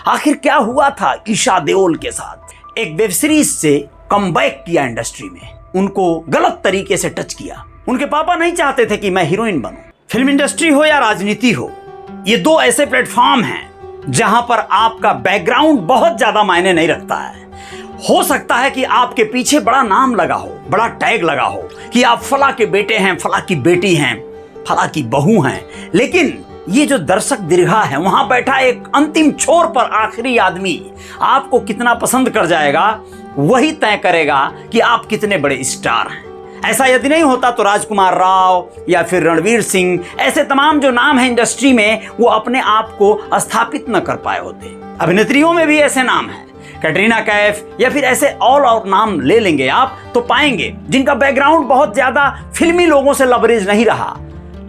आखिर क्या हुआ था ईशा देओल के साथ। एक वेब सीरीज से कमबैक किया इंडस्ट्री में, उनको गलत तरीके से टच किया। उनके पापा नहीं चाहते थे कि मैं हीरोइन बनूं। फिल्म इंडस्ट्री हो या राजनीति हो, ये दो ऐसे प्लेटफॉर्म हैं जहां पर आपका बैकग्राउंड बहुत ज्यादा मायने नहीं रखता है। हो सकता है कि आपके पीछे बड़ा नाम लगा हो, बड़ा टैग लगा हो कि आप फला के बेटे हैं, फला की बेटी हैं, फला की बहू हैं, लेकिन ये जो दर्शक दीर्घा है, वहां बैठा एक अंतिम छोर पर आखिरी आदमी आपको कितना पसंद कर जाएगा, वही तय करेगा कि आप कितने बड़े स्टार हैं। ऐसा यदि नहीं होता तो राजकुमार राव या फिर रणवीर सिंह, ऐसे तमाम जो नाम है इंडस्ट्री में, वो अपने आप को स्थापित न कर पाए होते। अभिनेत्रियों में भी ऐसे नाम हैं, कैटरीना कैफ या फिर ऐसे ऑल आउट नाम ले लेंगे आप तो पाएंगे जिनका बैकग्राउंड बहुत ज्यादा फिल्मी लोगों से लबरेज नहीं रहा,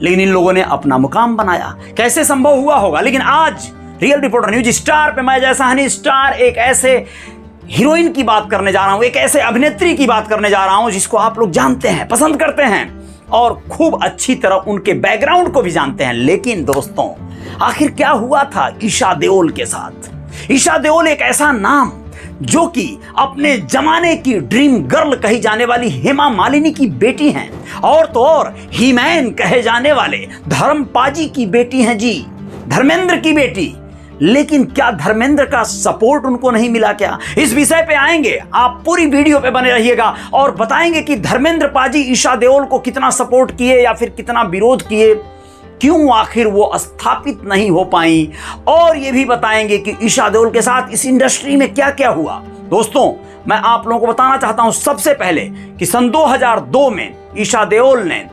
लेकिन इन लोगों ने अपना मुकाम बनाया। कैसे संभव हुआ होगा? लेकिन आज रियल रिपोर्टर न्यूज स्टार पे मैं जैसा हनी स्टार एक ऐसे हीरोइन की बात करने जा रहा हूं, एक ऐसे अभिनेत्री की बात करने जा रहा हूं जिसको आप लोग जानते हैं, पसंद करते हैं और खूब अच्छी तरह उनके बैकग्राउंड को भी जानते हैं। लेकिन दोस्तों, आखिर क्या हुआ था ईशा देओल के साथ? ईशा देओल एक ऐसा नाम जो कि अपने जमाने की ड्रीम गर्ल कही जाने वाली हेमा मालिनी की बेटी हैं, और तो और हीमैन कहे जाने वाले धर्मपाजी की बेटी हैं जी, धर्मेंद्र की बेटी। लेकिन क्या धर्मेंद्र का सपोर्ट उनको नहीं मिला क्या? इस विषय पे आएंगे, आप पूरी वीडियो पे बने रहिएगा और बताएंगे कि धर्मेंद्र पाजी ईशा देओल को कितना सपोर्ट किए या फिर कितना विरोध किए, क्यों आखिर वो स्थापित नहीं हो पाई, और ये भी बताएंगे कि ईशा देओल के साथ इस इंडस्ट्री में क्या क्या हुआ। दोस्तों, मैं आप लोगों को बताना चाहता हूं सबसे पहले कि सन 2002 में ईशा देओल ने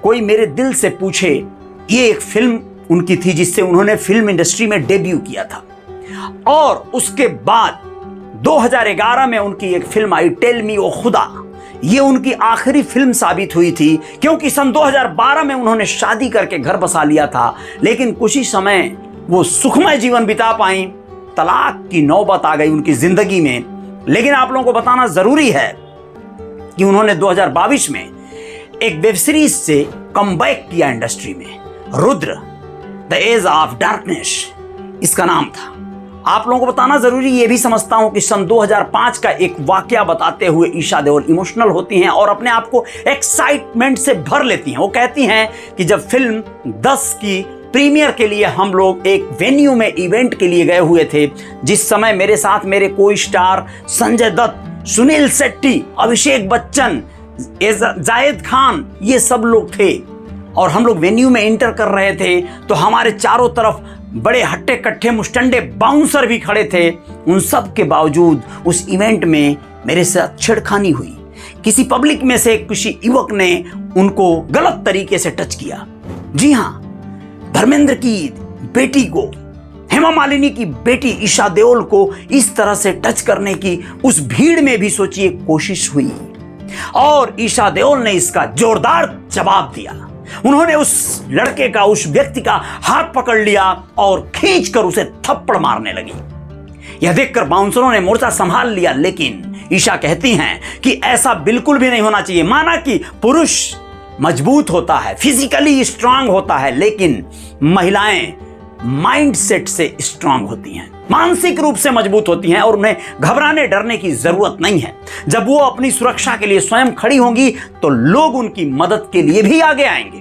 कोई मेरे दिल से पूछे, ये एक फिल्म उनकी थी जिससे उन्होंने फिल्म इंडस्ट्री में डेब्यू किया था, और उसके बाद 2011 में उनकी एक फिल्म आई टेल मी ओ खुदा। ये उनकी आखिरी फिल्म साबित हुई थी, क्योंकि सन 2012 में उन्होंने शादी करके घर बसा लिया था, लेकिन कुछ ही समय वो सुखमय जीवन बिता पाई, तलाक की नौबत आ गई उनकी जिंदगी में। लेकिन आप लोगों को बताना जरूरी है कि उन्होंने 2022 में एक वेब सीरीज से कमबैक किया इंडस्ट्री में, Rudra the age of darkness इसका नाम था। आप लोगों को बताना जरूरी ये भी समझता हूं कि सन 2005 का एक वाकया बताते हुए ईशा देओल इमोशनल होती हैं और अपने आप को एक्साइटमेंट से भर लेती हैं। वो कहती हैं कि जब फिल्म 10 की प्रीमियर के लिए हम लोग एक वेन्यू में इवेंट के लिए गए हुए थे, जिस समय मेरे साथ मेरे कोई स्टार संजय दत्त, सुनील शेट्टी, अभिषेक बच्चन, जायद खान, ये सब लोग थे, और हम लोग वेन्यू में एंटर कर रहे थे तो हमारे चारों तरफ बड़े हट्टे कट्टे मुस्टंडे बाउंसर भी खड़े थे। उन सब के बावजूद उस इवेंट में मेरे साथ छेड़खानी हुई। किसी पब्लिक में से किसी युवक ने उनको गलत तरीके से टच किया। जी हाँ, धर्मेंद्र की बेटी को, हेमा मालिनी की बेटी ईशा देओल को इस तरह से टच करने की उस भीड़ में भी सोचिए कोशिश हुई, और ईशा देओल ने इसका जोरदार जवाब दिया। उन्होंने उस लड़के का, उस व्यक्ति का हाथ पकड़ लिया और खींचकर उसे थप्पड़ मारने लगी। यह देखकर बाउंसरों ने मोर्चा संभाल लिया, लेकिन ईशा कहती हैं कि ऐसा बिल्कुल भी नहीं होना चाहिए। माना कि पुरुष मजबूत होता है, फिजिकली स्ट्रांग होता है, लेकिन महिलाएं माइंडसेट से स्ट्रांग होती हैं, मानसिक रूप से मजबूत होती हैं, और उन्हें घबराने डरने की जरूरत नहीं है। जब वो अपनी सुरक्षा के लिए स्वयं खड़ी होंगी तो लोग उनकी मदद के लिए भी आगे आएंगे।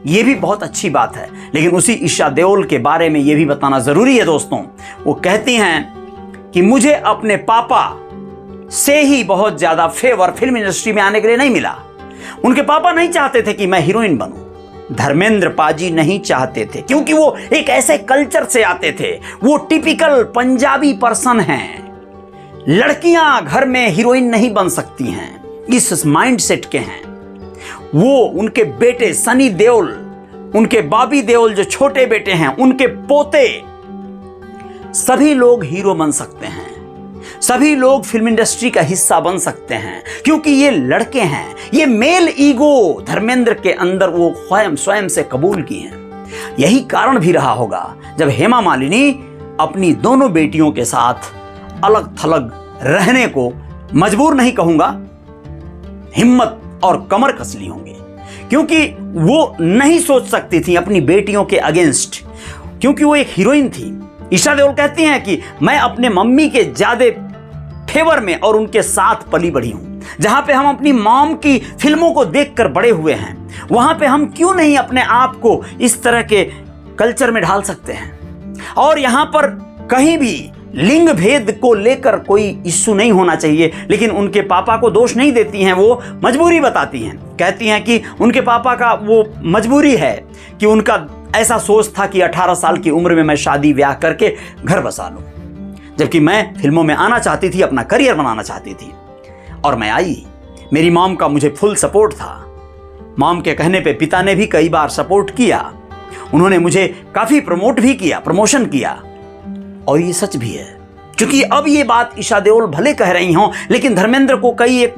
ये भी बहुत अच्छी बात है। लेकिन उसी ईशा देओल के बारे में ये भी बताना जरूरी है दोस्तों। वो कहती हैं कि मुझे अपने पापा से ही बहुत ज्यादा फेवर फिल्म इंडस्ट्री में आने के लिए नहीं मिला। उनके पापा नहीं चाहते थे कि मैं हीरोइन बनूं, धर्मेंद्र पाजी नहीं चाहते थे, क्योंकि वो एक ऐसे कल्चर से आते थे, वो टिपिकल पंजाबी पर्सन हैं। लड़कियां घर में हीरोइन नहीं बन सकती हैं, इस माइंडसेट के हैं वो। उनके बेटे सनी देओल, उनके बॉबी देओल जो छोटे बेटे हैं, उनके पोते, सभी लोग हीरो बन सकते हैं, सभी लोग फिल्म इंडस्ट्री का हिस्सा बन सकते हैं, क्योंकि ये लड़के हैं। ये मेल ईगो धर्मेंद्र के अंदर वो स्वयं से कबूल की हैं। यही कारण भी रहा होगा जब हेमा मालिनी अपनी दोनों बेटियों के साथ अलग थलग रहने को मजबूर नहीं कहूंगा, हिम्मत और कमर कस ली होंगी, क्योंकि वो नहीं सोच सकती थी अपनी बेटियों के अगेंस्ट, क्योंकि वो एक हीरोइन थी। ईशा देओल कहती हैं कि मैं अपने मम्मी के ज्यादा फेवर में और उनके साथ पली बढ़ी हूं। जहां पे हम अपनी मॉम की फिल्मों को देखकर बड़े हुए हैं, वहां पे हम क्यों नहीं अपने आप को इस तरह के कल्चर में ढाल सकते हैं। और यहां पर कहीं भी लिंग भेद को लेकर कोई इश्यू नहीं होना चाहिए। लेकिन उनके पापा को दोष नहीं देती हैं, वो मजबूरी बताती हैं। कहती हैं कि उनके पापा का वो मजबूरी है कि उनका ऐसा सोच था कि 18 साल की उम्र में मैं शादी ब्याह करके घर बसा लूं, जबकि मैं फिल्मों में आना चाहती थी, अपना करियर बनाना चाहती थी। और मैं आई। मेरी मॉम का मुझे फुल सपोर्ट था। मॉम के कहने पे पिता ने भी कई बार सपोर्ट किया। उन्होंने मुझे काफी प्रमोट भी किया, प्रमोशन किया। और ये सच भी है, क्योंकि अब ये बात ईशा देओल भले कह रही हों, लेकिन धर्मेंद्र को कई एक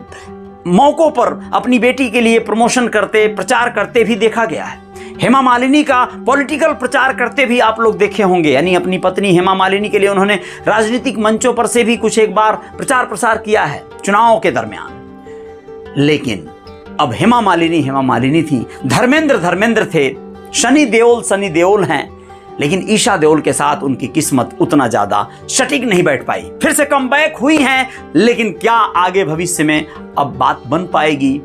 मौकों पर अपनी बेटी के लिए प्रमोशन करते, प्रचार करते भी देखा गया है। हेमा मालिनी का पॉलिटिकल प्रचार करते भी आप लोग देखे होंगे, यानी अपनी पत्नी हेमा मालिनी के लिए उन्होंने राजनीतिक मंचों पर से भी कुछ एक बार प्रचार प्रसार किया है चुनावों के दरमियान। लेकिन अब हेमा मालिनी थी, धर्मेंद्र थे, सनी देओल हैं। लेकिन ईशा देओल के साथ उनकी किस्मत उतना ज्यादा सटीक नहीं बैठ पाई। फिर से कमबैक हुई हैं, लेकिन क्या आगे भविष्य में अब बात बन पाएगी,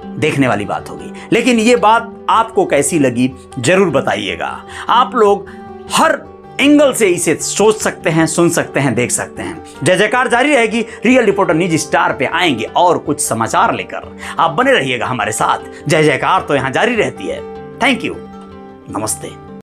देखने वाली बात होगी। लेकिन ये बात आपको कैसी लगी जरूर बताइएगा। आप लोग हर एंगल से इसे सोच सकते हैं, सुन सकते हैं, देख सकते हैं। जय जयकार जारी रहेगी। रियल रिपोर्टर न्यूज स्टार पे आएंगे और कुछ समाचार लेकर। आप बने रहिएगा हमारे साथ। जय जयकार तो यहां जारी रहती है। थैंक यू, नमस्ते।